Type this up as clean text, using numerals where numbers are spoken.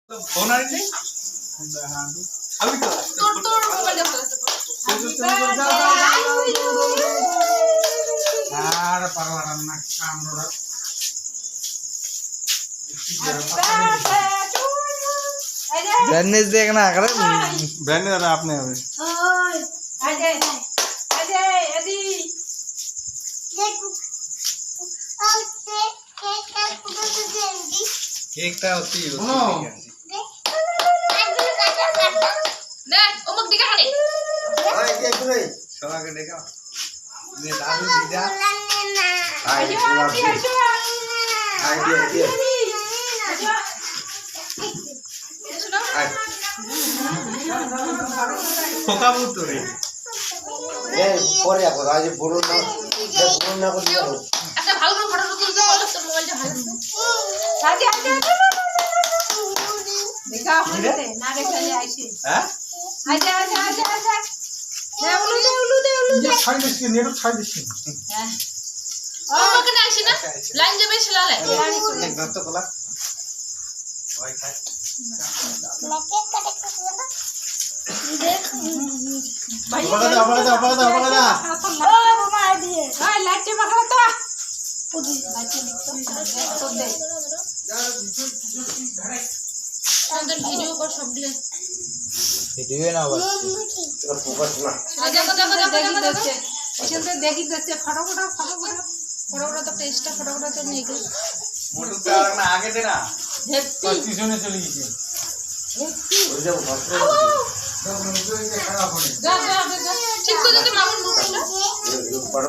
phone आने नहीं अभी तो তোর মোবাইলে ফেলাতে আর পারলাম না কামড়া ব্যান্ডেজ দেখ না করে बहने जरा आपने अभी ওই আজে আজে এদি केक टा होती है নে অমুক দিকে হারে ওই কে তুই सवा के देखा ये दादू दीदा আই আইজো আইজো আই দিয়ে আই खोका बहुत तो रे এ পরে আপো আজ বলুন না করে দাও একটা ভালো করে ফটো তুলতে বলো তোর মোবাইলটা ভালো আজে আজে দেখা হইতে না দেখালে আইছে हैं আজে আজে আজে আজে দে উলু দে ये ছাই দিছি নেড়ু ছাই দিছি হ্যাঁ ওকে না আইছি না লাইন যাবে শিলালে एक बार तो बोला भाई खाए আবার দাও ও মামা দিয়ে ওই লাইটে মাখা তো লাইটে তো দে আমাদের ভিডিও কর সব দিয়ে ভিডিও না আবার ফোকাস না দেখো দেখো দেখো দেখো এখান থেকে দেখি দেখছে ফটোগুলো তো টেস্টটা ফটোগুলো তো নেই গো मोटू पे ना आगे देना হেপি পিছনে চলে গেছে ওই যে বস্ত্র খারাপ হবে যা যা যা ঠিক করে দিতে মামুন মুখটা বড়